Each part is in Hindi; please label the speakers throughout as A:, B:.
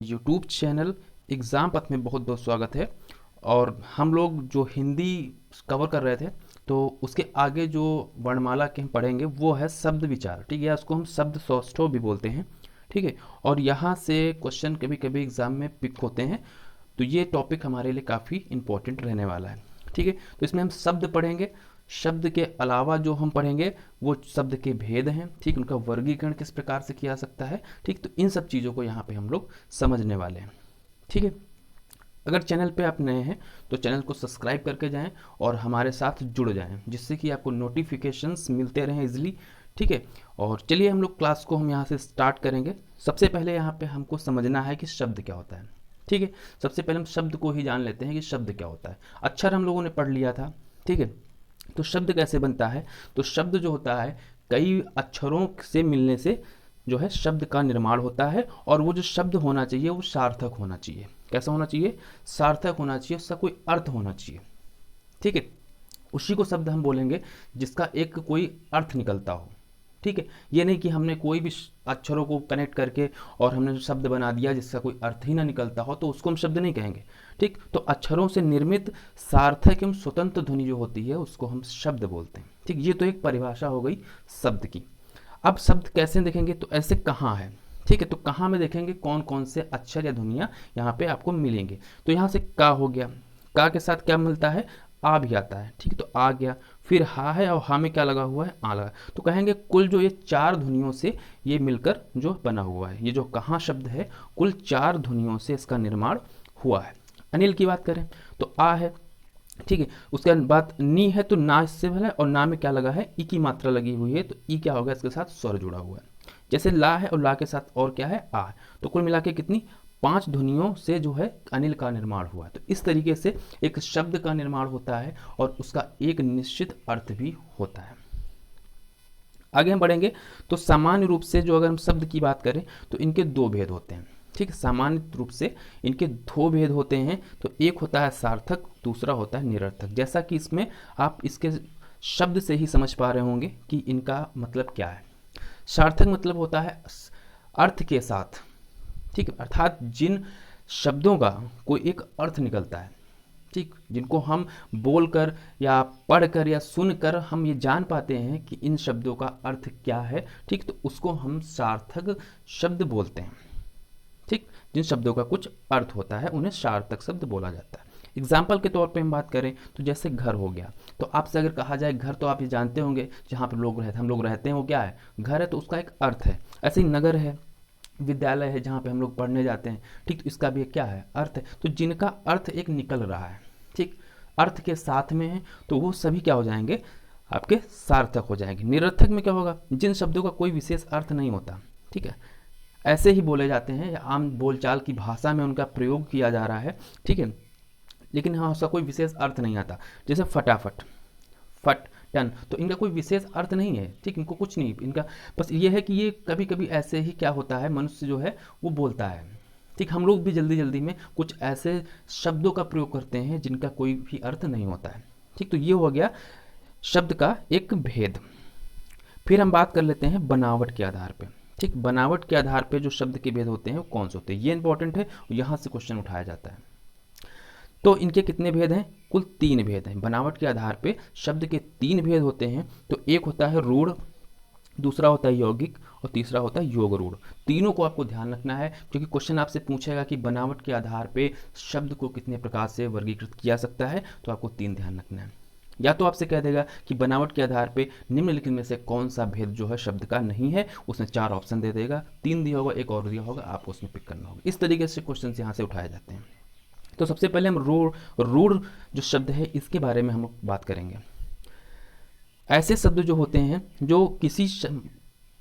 A: यूट्यूब चैनल एग्ज़ाम पथ में बहुत बहुत स्वागत है। और हम लोग जो हिंदी कवर कर रहे थे, तो उसके आगे जो वर्णमाला के हम पढ़ेंगे वो है शब्द विचार। ठीक है, उसको हम शब्द सौष्ठव भी बोलते हैं। ठीक है, और यहाँ से क्वेश्चन कभी कभी एग्ज़ाम में पिक होते हैं, तो ये टॉपिक हमारे लिए काफ़ी इम्पोर्टेंट रहने वाला है। ठीक है, तो इसमें हम शब्द पढ़ेंगे। शब्द के अलावा जो हम पढ़ेंगे वो शब्द के भेद हैं। ठीक, उनका वर्गीकरण किस प्रकार से किया जा सकता है। ठीक, तो इन सब चीज़ों को यहाँ पे हम लोग समझने वाले हैं। ठीक है, अगर चैनल पे आप नए हैं तो चैनल को सब्सक्राइब करके जाएं और हमारे साथ जुड़ जाएं, जिससे कि आपको नोटिफिकेशंस मिलते रहें इजीली। ठीक है, और चलिए हम लोग क्लास को हम यहाँ से स्टार्ट करेंगे। सबसे पहले यहाँ पे हमको समझना है कि शब्द क्या होता है। ठीक है, सबसे पहले हम शब्द को ही जान लेते हैं कि शब्द क्या होता है। अक्षर हम लोगों ने पढ़ लिया था। ठीक है, तो शब्द कैसे बनता है। तो शब्द जो होता है कई अक्षरों से मिलने से जो है शब्द का निर्माण होता है। और वो जो शब्द होना चाहिए वो सार्थक होना चाहिए। कैसा होना चाहिए? सार्थक होना चाहिए, उसका कोई अर्थ होना चाहिए। ठीक है, उसी को शब्द हम बोलेंगे जिसका एक कोई अर्थ निकलता हो। ठीक है, ये नहीं कि हमने कोई भी अक्षरों को कनेक्ट करके और हमने शब्द बना दिया जिसका कोई अर्थ ही ना निकलता हो, तो उसको हम शब्द नहीं कहेंगे। ठीक, तो अक्षरों से निर्मित सार्थक एवं स्वतंत्र ध्वनि जो होती है उसको हम शब्द बोलते हैं। ठीक, ये तो एक परिभाषा हो गई शब्द की। अब शब्द कैसे देखेंगे, तो ऐसे कहाँ है। ठीक है, तो कहाँ में देखेंगे कौन कौन से अक्षर या ध्वनियाँ यहाँ पे आपको मिलेंगे। तो यहाँ से का हो गया, का के साथ क्या मिलता है? आ भी आता है। ठीक है, तो आ गया। फिर हा है और हा में क्या लगा हुआ है? आ लगा। तो कहेंगे कुल जो ये चार ध्वनियों से ये मिलकर जो बना हुआ है, ये जो कहाँ शब्द है कुल चार ध्वनियों से इसका निर्माण हुआ है। अनिल की बात करें तो आ है। ठीक है, उसके बाद नी है तो ना इससे है, और ना में क्या लगा है? ई की मात्रा लगी हुई है, तो ई क्या होगा? इसके साथ स्वर जुड़ा हुआ है। जैसे ला है और ला के साथ और क्या है? आ है। तो कुल मिला के कितनी? पांच ध्वनियों से जो है अनिल का निर्माण हुआ है। तो इस तरीके से एक शब्द का निर्माण होता है और उसका एक निश्चित अर्थ भी होता है। आगे हम बढ़ेंगे तो सामान्य रूप से जो अगर हम शब्द की बात करें तो इनके दो भेद होते हैं। ठीक, सामान्य रूप से इनके दो भेद होते हैं। तो एक होता है सार्थक, दूसरा होता है निरर्थक। जैसा कि इसमें आप इसके शब्द से ही समझ पा रहे होंगे कि इनका मतलब क्या है। सार्थक मतलब होता है अर्थ के साथ। ठीक, अर्थात जिन शब्दों का कोई एक अर्थ निकलता है। ठीक, जिनको हम बोलकर या पढ़कर या सुनकर हम ये जान पाते हैं कि इन शब्दों का अर्थ क्या है। ठीक, तो उसको हम सार्थक शब्द बोलते हैं। ठीक, जिन शब्दों का कुछ अर्थ होता है उन्हें सार्थक शब्द बोला जाता है। एग्जाम्पल के तौर पे हम बात करें तो जैसे घर हो गया, तो आपसे अगर कहा जाए घर, तो आप ये जानते होंगे जहाँ पर हम लोग रहते हैं वो क्या है? घर है, तो उसका एक अर्थ है। ऐसे ही नगर है, विद्यालय है जहाँ पे हम लोग पढ़ने जाते हैं। ठीक, तो इसका भी एक क्या है? अर्थ है। तो जिनका अर्थ एक निकल रहा है, ठीक, अर्थ के साथ में है, तो वो सभी क्या हो जाएंगे? आपके सार्थक हो जाएंगे। निरर्थक में क्या होगा? जिन शब्दों का कोई विशेष अर्थ नहीं होता। ठीक है, ऐसे ही बोले जाते हैं या आम बोलचाल की भाषा में उनका प्रयोग किया जा रहा है। ठीक है, लेकिन हाँ उसका कोई विशेष अर्थ नहीं आता। जैसे फटाफट, फट, टन, तो इनका कोई विशेष अर्थ नहीं है। ठीक, इनको कुछ नहीं, इनका बस ये है कि ये कभी कभी ऐसे ही क्या होता है, मनुष्य जो है वो बोलता है। ठीक, हम लोग भी जल्दी जल्दी में कुछ ऐसे शब्दों का प्रयोग करते हैं जिनका कोई भी अर्थ नहीं होता है। ठीक, तो ये हो गया शब्द का एक भेद। फिर हम बात कर लेते हैं बनावट के आधार पे। ठीक, बनावट के आधार पे जो शब्द के भेद होते हैं वो कौन से होते हैं, ये इंपॉर्टेंट है, यहाँ से क्वेश्चन उठाया जाता है। तो इनके कितने भेद हैं? कुल तीन भेद हैं। बनावट के आधार पे शब्द के तीन भेद होते हैं। तो एक होता है रूढ़, दूसरा होता है यौगिक और तीसरा होता है योग रूढ़। तीनों को आपको ध्यान रखना है, क्योंकि क्वेश्चन आपसे पूछेगा कि बनावट के आधार पे शब्द को कितने प्रकार से वर्गीकृत किया सकता है, तो आपको तीन ध्यान रखना है। या तो आपसे कह देगा कि बनावट के आधार पे निम्नलिखित में से कौन सा भेद जो है शब्द का नहीं है, उसमें चार ऑप्शन दे देगा, तीन दिया होगा, एक और दिया होगा, आपको उसमें पिक करना होगा। इस तरीके से क्वेश्चन यहाँ से उठाए जाते हैं। तो सबसे पहले हम रूढ़ जो शब्द है इसके बारे में हम बात करेंगे। ऐसे शब्द जो होते हैं जो किसी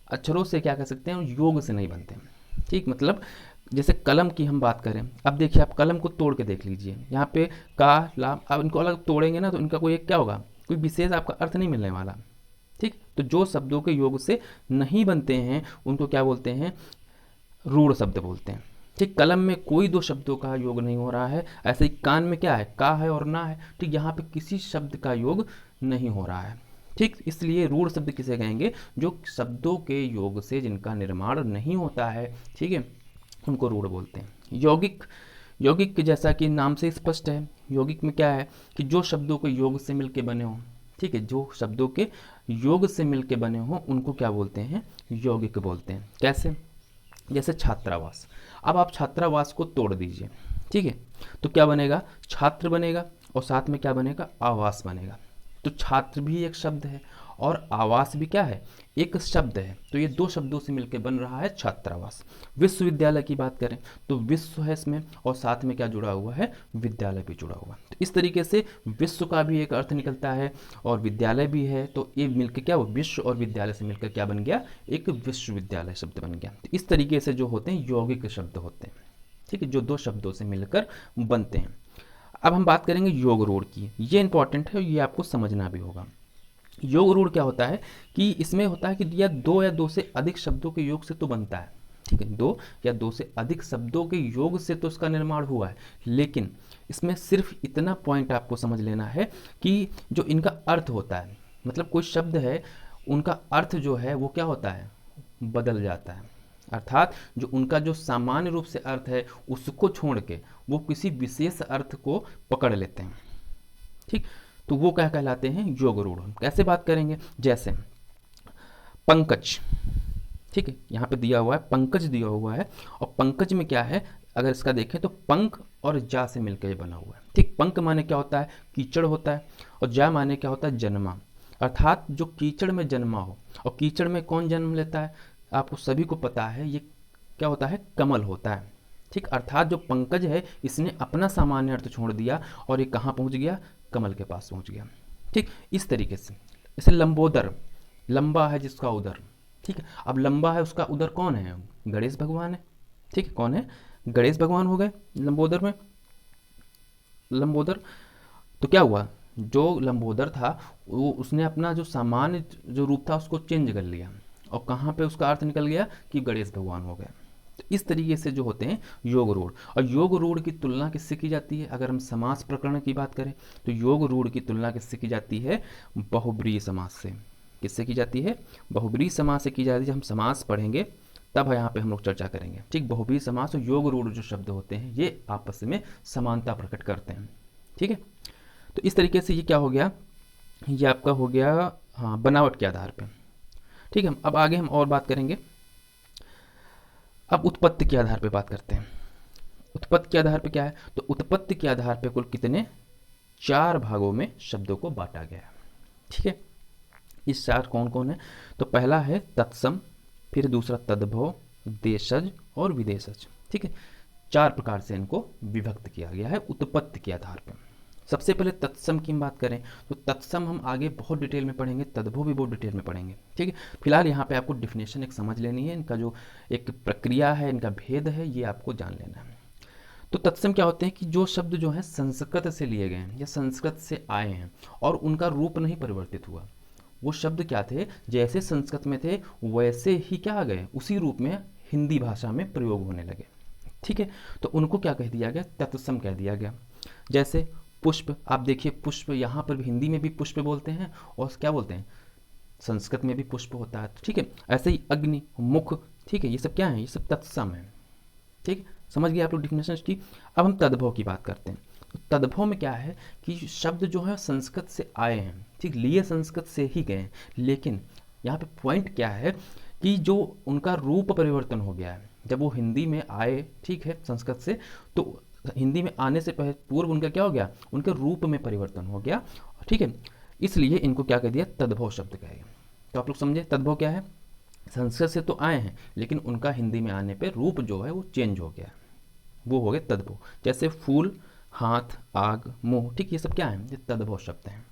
A: अक्षरों से क्या कह सकते हैं, योग से नहीं बनते। ठीक, मतलब जैसे कलम की हम बात करें, अब देखिए आप कलम को तोड़ के देख लीजिए, यहाँ पे का लाम, अब इनको अलग तोड़ेंगे ना तो इनका कोई एक क्या होगा, कोई विशेष आपका अर्थ नहीं मिलने वाला। ठीक, तो जो शब्दों के योग से नहीं बनते हैं उनको क्या बोलते हैं? रूढ़ शब्द बोलते हैं। ठीक, कलम में कोई दो शब्दों का योग नहीं हो रहा है। ऐसे ही कान में क्या है? का है और ना है। ठीक, यहाँ पे किसी शब्द का योग नहीं हो रहा है। ठीक, इसलिए रूढ़ शब्द किसे कहेंगे? जो शब्दों के योग से जिनका निर्माण नहीं होता है। ठीक है, उनको रूढ़ बोलते हैं। यौगिक, यौगिक जैसा कि नाम से स्पष्ट है, यौगिक में क्या है कि जो शब्दों के योग से मिलके बने हों, ठीक है, जो शब्दों के योग से मिलके बने हों उनको क्या बोलते हैं, यौगिक बोलते हैं। कैसे, जैसे छात्रावास। अब आप छात्रावास को तोड़ दीजिए, ठीक है, तो क्या बनेगा, छात्र बनेगा और साथ में क्या बनेगा, आवास बनेगा। तो छात्र भी एक शब्द है और आवास भी क्या है, एक शब्द है। तो ये दो शब्दों से मिलकर बन रहा है छात्रावास। विश्वविद्यालय की बात करें तो विश्व है इसमें और साथ में क्या जुड़ा हुआ है, विद्यालय भी जुड़ा हुआ है। तो इस तरीके से विश्व का भी एक अर्थ निकलता है और विद्यालय भी है, तो ये मिलकर क्या, वो विश्व और विद्यालय से मिलकर क्या बन गया, एक विश्वविद्यालय शब्द बन गया। तो इस तरीके से जो होते हैं यौगिक शब्द होते हैं, ठीक है, जो दो शब्दों से मिलकर बनते हैं। अब हम बात करेंगे योग रूढ़ की। ये इंपॉर्टेंट है, ये आपको समझना भी होगा। योग रूढ़ क्या होता है कि इसमें होता है कि या दो से अधिक शब्दों के योग से तो बनता है, ठीक है, दो या दो से अधिक शब्दों के योग से तो उसका निर्माण हुआ है, लेकिन इसमें सिर्फ इतना पॉइंट आपको समझ लेना है कि जो इनका अर्थ होता है, मतलब कोई शब्द है उनका अर्थ जो है वो क्या होता है, बदल जाता है। अर्थात जो उनका जो सामान्य रूप से अर्थ है उसको छोड़ के वो किसी विशेष अर्थ को पकड़ लेते हैं, ठीक। तो वो क्या कहलाते हैं, योग रूढ़। कैसे बात करेंगे, जैसे पंकज, ठीक है, यहाँ पे दिया हुआ है पंकज दिया हुआ है, और पंकज में क्या है, अगर इसका देखें तो पंख और जा से मिलकर ये बना हुआ है, ठीक। पंख माने क्या होता है, कीचड़ होता है, और जा माने क्या होता है, जन्मा। अर्थात जो कीचड़ में जन्मा हो, और कीचड़ में कौन जन्म लेता है, आपको सभी को पता है, ये क्या होता है, कमल होता है, ठीक। अर्थात जो पंकज है इसने अपना सामान्य अर्थ छोड़ दिया और ये कहाँ पहुँच गया, कमल के पास पहुँच गया, ठीक। इस तरीके से जैसे लंबोदर, लंबा है जिसका उदर, ठीक है। अब लंबा है उसका उदर कौन है, गणेश भगवान है, ठीक है, कौन है, गणेश भगवान हो गए लंबोदर में, लंबोदर। तो क्या हुआ, जो लंबोदर था वो उसने अपना जो सामान्य जो रूप था उसको चेंज कर लिया, और कहाँ पे उसका अर्थ निकल गया कि गणेश भगवान हो गए। तो इस तरीके से जो होते हैं योग रूढ़। और योग रूढ़ की तुलना किससे की जाती है, अगर हम समास प्रकरण की बात करें तो योग रूढ़ की तुलना किससे की जाती है, बहुब्रीहि समास से। किससे की जाती है, बहुब्रीहि समास से की जाती है। जब हम समास पढ़ेंगे तब यहाँ पे हम लोग चर्चा करेंगे, ठीक। बहुब्रीहि समास और योग रूढ़ जो शब्द होते हैं ये आपस में समानता प्रकट करते हैं, ठीक है। तो इस तरीके से ये क्या हो गया, ये आपका हो गया, हाँ, बनावट के आधार पे, ठीक है। अब आगे हम और बात करेंगे। अब उत्पत्ति के आधार पे बात करते हैं। उत्पत्ति के आधार पे क्या है, तो उत्पत्ति के आधार पे कुल कितने, 4 भागों में शब्दों को बांटा गया है, ठीक है। इस 4 कौन कौन है, तो पहला है तत्सम, फिर दूसरा तद्भव, देशज और विदेशज, ठीक है। 4 प्रकार से इनको विभक्त किया गया है उत्पत्ति के आधार पर। सबसे पहले तत्सम की हम बात करें तो तत्सम हम आगे बहुत डिटेल में पढ़ेंगे, तद्भव भी बहुत डिटेल में पढ़ेंगे, ठीक है। फिलहाल यहाँ पे आपको डिफिनेशन एक समझ लेनी है, इनका जो एक प्रक्रिया है, इनका भेद है, ये आपको जान लेना है। तो तत्सम क्या होते हैं कि जो शब्द जो है संस्कृत से लिए गए हैं या संस्कृत से आए हैं और उनका रूप नहीं परिवर्तित हुआ, वो शब्द क्या थे, जैसे संस्कृत में थे वैसे ही क्या आ गए, उसी रूप में हिंदी भाषा में प्रयोग होने लगे, ठीक है। तो उनको क्या कह दिया गया, तत्सम कह दिया गया। जैसे पुष्प, आप देखिए पुष्प, यहाँ पर भी हिंदी में भी पुष्प बोलते हैं और क्या बोलते हैं, संस्कृत में भी पुष्प होता है, ठीक है। ऐसे ही अग्नि, मुख, ठीक है, ये सब क्या है, ये सब तत्सम है, ठीक। समझ गए आप लोग डिफिनेशन की। अब हम तद्भव की बात करते हैं। तो तद्भव में क्या है कि शब्द जो है संस्कृत से आए हैं, ठीक, लिए संस्कृत से ही गए, लेकिन यहाँ पे पॉइंट क्या है कि जो उनका रूप परिवर्तन हो गया है, जब वो हिंदी में आए, ठीक है, संस्कृत से, तो हिंदी में आने से पहले पूर्व उनका क्या हो गया, उनके रूप में परिवर्तन हो गया, ठीक है। इसलिए इनको क्या कह दिया, तद्भव शब्द कहेगा। तो आप लोग समझे तद्भव क्या है, संस्कृत से तो आए हैं लेकिन उनका हिंदी में आने पे रूप जो है वो चेंज हो गया, वो हो गए तद्भव। जैसे फूल, हाथ, आग, मुंह, ठीक, ये सब क्या है, ये तद्भव शब्द हैं।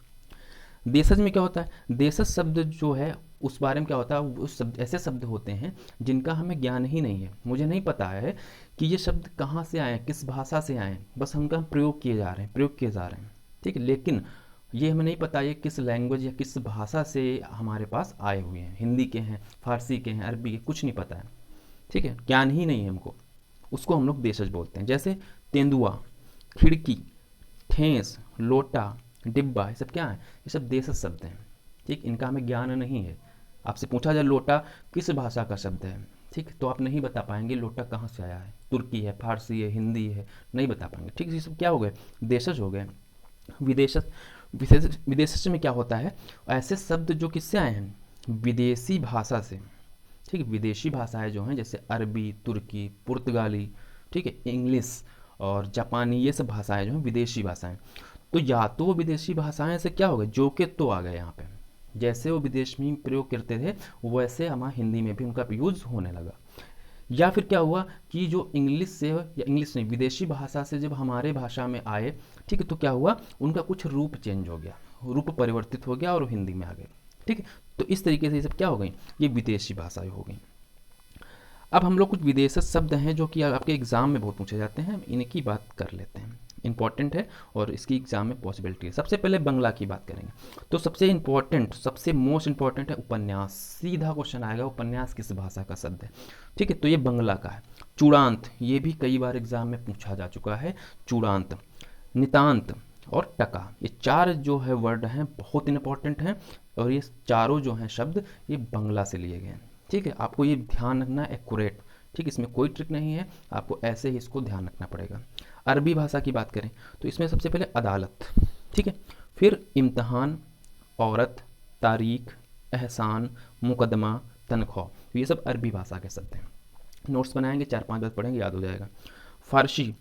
A: देशज में क्या होता है, देशज शब्द जो है उस बारे में क्या होता है, उस शब्द ऐसे शब्द होते हैं जिनका हमें ज्ञान ही नहीं है, मुझे नहीं पता है कि ये शब्द कहाँ से आए, किस भाषा से आए, बस उनका प्रयोग किए जा रहे हैं, प्रयोग किए जा रहे हैं, ठीक है। लेकिन ये हमें नहीं पता ये किस लैंग्वेज या किस भाषा से हमारे पास आए हुए हैं, हिंदी के हैं, फारसी के हैं, अरबी के, कुछ नहीं पता है, ठीक है, ज्ञान ही नहीं है हमको, उसको हम लोग देशज बोलते हैं। जैसे तेंदुआ, खिड़की, ठेस, लोटा, डिब्बा, ये सब क्या है, ये सब देशज शब्द हैं, ठीक। इनका हमें ज्ञान नहीं है। आपसे पूछा जाए लोटा किस भाषा का शब्द है ठीक है, तो आप नहीं बता पाएंगे लोटा कहाँ से आया है, तुर्की है, फारसी है, हिंदी है, नहीं बता पाएंगे। ठीक है, ये सब क्या हो गए, देशज हो गए। विदेशज, विदेशज में क्या होता है, ऐसे शब्द जो किससे आए हैं, विदेशी भाषा से। ठीक है, विदेशी भाषाएं जो हैं जैसे अरबी, तुर्की, पुर्तगाली, ठीक है, इंग्लिश और जापानी, ये सब भाषाएं जो हैं विदेशी भाषाएं। तो या तो वो विदेशी भाषाएं से क्या हो गए, जो के तो आ गए यहाँ पे, जैसे वो विदेश में प्रयोग करते थे वैसे हमारे हिंदी में भी उनका यूज होने लगा। या फिर क्या हुआ कि जो इंग्लिश से, या इंग्लिश नहीं, विदेशी भाषा से जब हमारे भाषा में आए, ठीक है, तो क्या हुआ, उनका कुछ रूप चेंज हो गया, रूप परिवर्तित हो गया और हिंदी में आ गए। ठीक है, तो इस तरीके से ये सब क्या हो गई, ये विदेशी भाषाएं हो गई। अब हम लोग कुछ विदेशी शब्द हैं जो कि आपके एग्जाम में बहुत पूछे जाते हैं, इनकी बात कर लेते हैं, इंपॉर्टेंट है और इसकी एग्जाम में पॉसिबिलिटी है। सबसे पहले बंगला की बात करेंगे, तो सबसे इंपॉर्टेंट, सबसे मोस्ट इंपॉर्टेंट है उपन्यास। सीधा क्वेश्चन आएगा, उपन्यास किस भाषा का शब्द है। ठीक है, तो ये बंगला का है। चूड़ांत, ये भी कई बार एग्जाम में पूछा जा चुका है, चूड़ांत। नितांत और टका, ये चार जो है वर्ड हैं बहुत इंपॉर्टेंट हैं, और ये चारों जो हैं शब्द ये बंगला से लिए गए हैं। ठीक है, आपको ये ध्यान रखना एक्यूरेट। ठीक, इसमें कोई ट्रिक नहीं है, आपको ऐसे ही इसको ध्यान रखना पड़ेगा। अरबी भाषा की बात करें तो इसमें सबसे पहले अदालत, ठीक है, फिर इम्तहान, औरत, तारीख, एहसान, मुकदमा, तनख्वाह, तो ये सब अरबी भाषा के शब्द हैं। नोट्स बनाएंगे, 4-5 बार पढ़ेंगे, याद हो जाएगा। फारसी,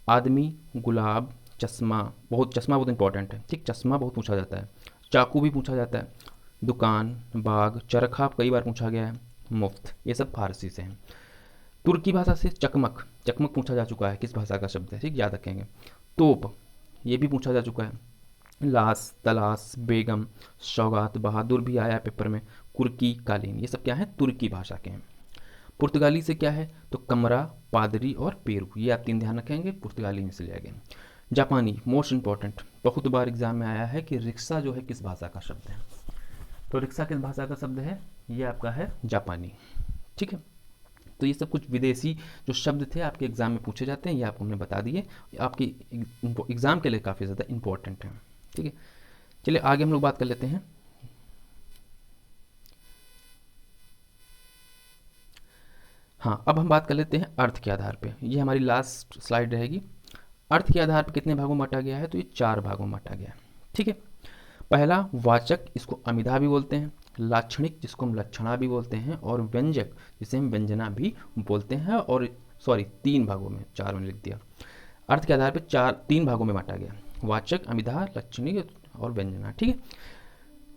A: आदमी, गुलाब, चश्मा, चश्मा बहुत इंपॉर्टेंट है। ठीक, चश्मा बहुत पूछा जाता है। चाकू भी पूछा जाता है। दुकान, बाग, चरखा कई बार पूछा गया है। मुफ्त, ये सब फारसी से हैं। तुर्की भाषा से चकमक, चकमक पूछा जा चुका है, किस भाषा का शब्द है, ठीक, याद रखेंगे। तोप, ये भी पूछा जा चुका है। लाश, तलाश, बेगम, सौगात, बहादुर भी आया है पेपर में। कुर्की, कालीन, ये सब क्या है, तुर्की भाषा के हैं। पुर्तगाली से क्या है, तो कमरा, पादरी और पेरू, ये आप 3 ध्यान रखेंगे, पुर्तगाली में से लिया गया। जापानी, मोस्ट इंपॉर्टेंट, बहुत बार एग्जाम में आया है कि रिक्शा जो है किस भाषा का शब्द है, तो रिक्शा किस भाषा का शब्द है, ये आपका है जापानी। ठीक है, तो ये सब कुछ विदेशी जो शब्द थे आपके एग्जाम में पूछे जाते हैं, ये आपको हमने बता दिए, आपकी एग्जाम के लिए काफ़ी ज़्यादा इंपॉर्टेंट है। ठीक है, चलिए आगे हम लोग बात कर लेते हैं। हाँ, अब हम बात कर लेते हैं अर्थ के आधार पे, ये हमारी लास्ट स्लाइड रहेगी। अर्थ के आधार पर कितने भागों में बांटा गया है, तो ये 4 भागों में बांटा गया है। ठीक है, पहला वाचक, इसको अमिधा भी बोलते हैं। लाक्षणिक, जिसको हम लक्षणा भी बोलते हैं। और व्यंजक, जिसे हम व्यंजना भी बोलते हैं। और सॉरी, 3 भागों में, 4 में लिख दिया। अर्थ के आधार पर 3 भागों में बांटा गया, वाचक, अमिधा, लक्षणिक और व्यंजना। ठीक है,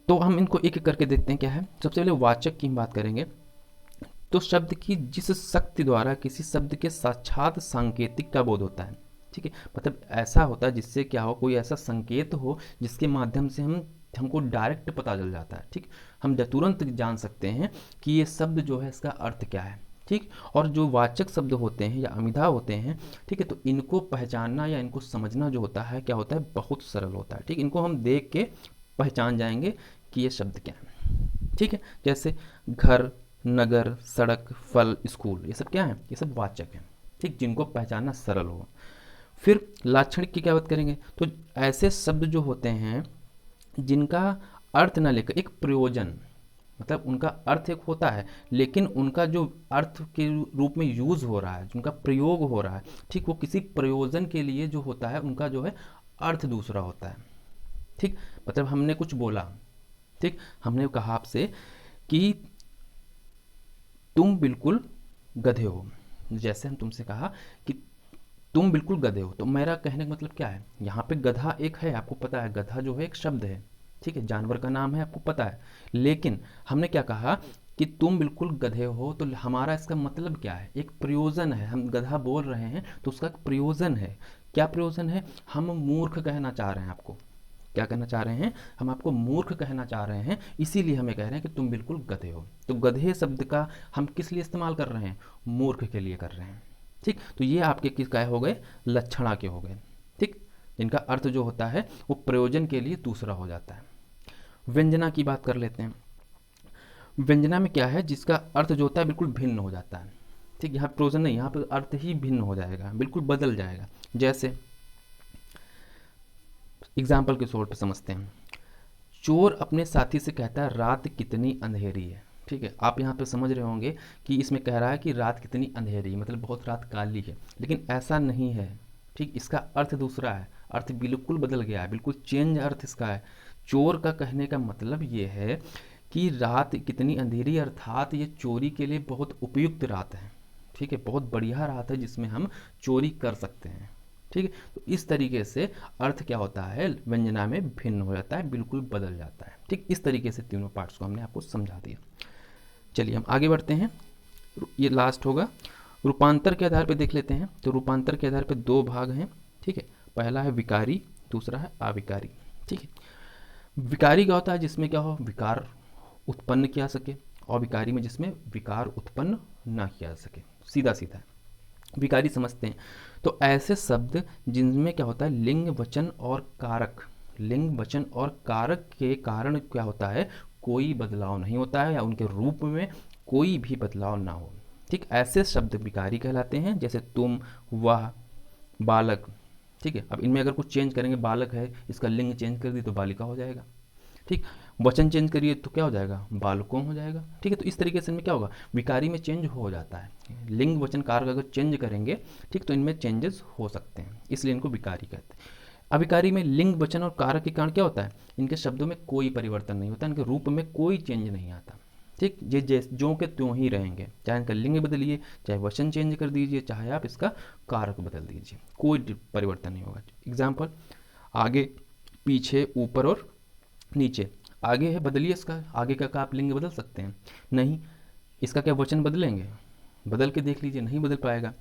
A: तो हम इनको एक एक करके देखते हैं क्या है। सबसे पहले वाचक की हम बात करेंगे, तो शब्द की जिस शक्ति द्वारा किसी शब्द के साक्षात सांकेतिक का बोध होता है। ठीक है, मतलब ऐसा होता है जिससे क्या हो, कोई ऐसा संकेत हो जिसके माध्यम से हमको डायरेक्ट पता चल जाता है। ठीक, हम तुरंत जान सकते हैं कि ये शब्द जो है इसका अर्थ क्या है। ठीक, और जो वाचक शब्द होते हैं या अमिधा होते हैं, ठीक है, तो इनको पहचानना या इनको समझना जो होता है, क्या होता है, बहुत सरल होता है। ठीक, इनको हम देख के पहचान जाएंगे कि ये शब्द क्या है। ठीक है, जैसे घर, नगर, सड़क, फल, स्कूल, ये सब क्या है, ये सब वाचक हैं। ठीक, जिनको पहचानना सरल हो। फिर लाक्षणिक की क्या बात करेंगे, तो ऐसे शब्द जो होते हैं जिनका अर्थ न लेकर एक प्रयोजन, मतलब उनका अर्थ एक होता है लेकिन उनका जो अर्थ के रूप में यूज हो रहा है, जिनका प्रयोग हो रहा है, ठीक, वो किसी प्रयोजन के लिए जो होता है उनका जो है अर्थ दूसरा होता है। ठीक, मतलब हमने कुछ बोला, ठीक, हमने कहा आपसे कि तुम बिल्कुल गधे हो, जैसे हम तुमसे कहा कि तुम बिल्कुल गधे हो, तो मेरा कहने का मतलब क्या है, यहाँ पे गधा एक है, आपको पता है, गधा जो है एक शब्द है। ठीक है, जानवर का नाम है, आपको पता है, लेकिन हमने क्या कहा कि तुम बिल्कुल गधे हो, तो हमारा इसका मतलब क्या है, एक प्रयोजन है। हम गधा बोल रहे हैं तो उसका एक प्रयोजन है। क्या प्रयोजन है, हम मूर्ख कहना चाह रहे हैं आपको। क्या कहना चाह रहे हैं, हम आपको मूर्ख कहना चाह रहे हैं, इसीलिए हमें कह रहे हैं कि तुम बिल्कुल गधे हो। तो गधे शब्द का हम किस लिए इस्तेमाल कर रहे हैं, मूर्ख के लिए कर रहे हैं। ठीक, तो ये आपके किस क्या हो गए, लक्षणा के हो गए। ठीक, इनका अर्थ जो होता है वो प्रयोजन के लिए दूसरा हो जाता है। व्यंजना की बात कर लेते हैं। व्यंजना में क्या है, जिसका अर्थ जो होता है बिल्कुल भिन्न हो जाता है। ठीक, यहाँ प्रयोजन नहीं, यहाँ पर अर्थ ही भिन्न हो जाएगा, बिल्कुल बदल जाएगा। जैसे एग्जाम्पल के तौर पर समझते हैं, चोर अपने साथी से कहता है रात कितनी अंधेरी है। ठीक है, आप यहाँ पे समझ रहे होंगे कि इसमें कह रहा है कि रात कितनी अंधेरी, मतलब बहुत रात काली है, लेकिन ऐसा नहीं है। ठीक, इसका अर्थ दूसरा है, अर्थ बिल्कुल बदल गया है, बिल्कुल चेंज अर्थ इसका है। चोर का कहने का मतलब ये है कि रात कितनी अंधेरी, अर्थात ये चोरी के लिए बहुत उपयुक्त रात है। ठीक है, बहुत बढ़िया रात है जिसमें हम चोरी कर सकते हैं। ठीक है, तो इस तरीके से अर्थ क्या होता है, व्यंजना में भिन्न हो जाता है, बिल्कुल बदल जाता है। ठीक, इस तरीके से तीनों पार्ट्स को हमने आपको समझा दिया। चलिए हम आगे बढ़ते हैं, ये लास्ट होगा। रूपांतर के आधार पर देख लेते हैं। तो रूपांतर के आधार पर दो भाग हैं। ठीक है, पहला है विकारी, दूसरा है अविकारी। ठीक है, विकारी क्या होता है, जिसमें क्या हो, विकार उत्पन्न किया सके, और विकारी में जिसमें विकार उत्पन्न ना किया जा सके। सीधा सीधा विकारी समझते हैं। तो ऐसे शब्द जिनमें क्या होता है, लिंग वचन और कारक, लिंग वचन और कारक के कारण क्या होता है, कोई बदलाव नहीं होता है, या उनके रूप में कोई भी बदलाव ना हो। ठीक, ऐसे शब्द विकारी कहलाते हैं, जैसे तुम, वह, बालक। ठीक है, अब इनमें अगर कुछ चेंज करेंगे, बालक है, इसका लिंग चेंज कर दी तो बालिका हो जाएगा। ठीक, वचन चेंज करिए तो क्या हो जाएगा, बालकों हो जाएगा। ठीक है, तो इस तरीके से इनमें क्या होगा, विकारी में चेंज हो जाता है। लिंग वचन कारक अगर चेंज करेंगे, ठीक, तो इनमें चेंजेस हो सकते हैं, इसलिए इनको विकारी कहते हैं। अविकारी में लिंग वचन और कारक के कारण क्या होता है, इनके शब्दों में कोई परिवर्तन नहीं होता, इनके रूप में कोई चेंज नहीं आता। ठीक, ये जो के त्यों ही रहेंगे, चाहे इनका लिंग बदलिए, चाहे वचन चेंज कर दीजिए, चाहे आप इसका कारक बदल दीजिए, कोई परिवर्तन नहीं होगा। एग्जाम्पल, आगे, पीछे, ऊपर और नीचे। आगे है, बदलिए इसका, आगे का आप लिंग बदल सकते हैं? नहीं। इसका क्या वचन बदलेंगे? बदल के देख लीजिए, नहीं बदल पाएगा।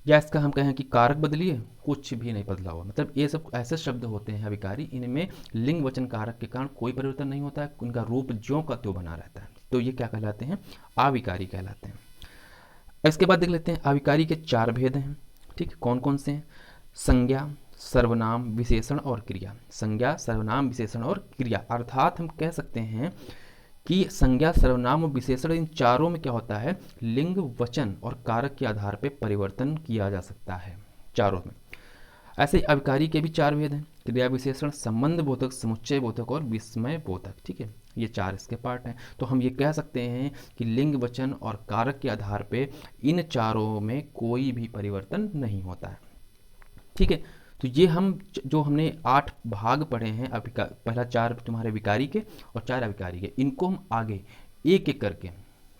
A: या इसका हम कहें कि कारक बदलिए, कुछ भी नहीं बदला हुआ। मतलब ये सब ऐसे शब्द होते हैं अविकारी, इनमें लिंग वचन कारक के कारण कोई परिवर्तन नहीं होता है, उनका रूप ज्यों का त्यों बना रहता है, तो ये क्या कहलाते हैं, अविकारी कहलाते हैं। इसके बाद देख लेते हैं अविकारी के चार भेद हैं। ठीक, कौन कौन से हैं? संज्ञा, सर्वनाम, विशेषण और क्रिया। संज्ञा, सर्वनाम, विशेषण और क्रिया, अर्थात हम कह सकते हैं कि संज्ञा, सर्वनाम और विशेषण, इन चारों में क्या होता है, लिंग, वचन और कारक के आधार पर परिवर्तन किया जा सकता है, चारों में। ऐसे अविकारी के भी चार भेद हैं, क्रिया विशेषण, संबंध बोधक, समुच्चय बोधक और विस्मय बोधक। ठीक है, ये चार इसके पार्ट हैं। तो हम ये कह सकते हैं कि लिंग, वचन और कारक के आधार पे इन चारों में कोई भी परिवर्तन नहीं होता है। ठीक है, तो ये हम जो हमने 8 भाग पढ़े हैं, पहला 4 तुम्हारे विकारी के और 4 अविकारी के, इनको हम आगे एक एक करके,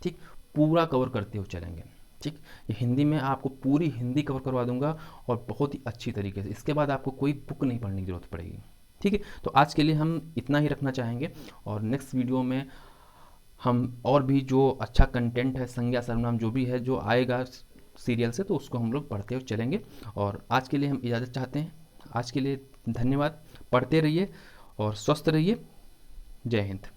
A: ठीक, पूरा कवर करते हुए चलेंगे। ठीक, ये हिंदी में आपको पूरी हिंदी कवर करवा दूंगा और बहुत ही अच्छी तरीके से। इसके बाद आपको कोई बुक नहीं पढ़ने की जरूरत पड़ेगी। ठीक है, तो आज के लिए हम इतना ही रखना चाहेंगे, और नेक्स्ट वीडियो में हम और भी जो अच्छा कंटेंट है, संज्ञा, सर्वनाम, जो भी है, जो आएगा सीरियल से, तो उसको हम लोग पढ़ते हुए चलेंगे। और आज के लिए हम इजाज़त चाहते हैं। आज के लिए धन्यवाद। पढ़ते रहिए और स्वस्थ रहिए। जय हिंद।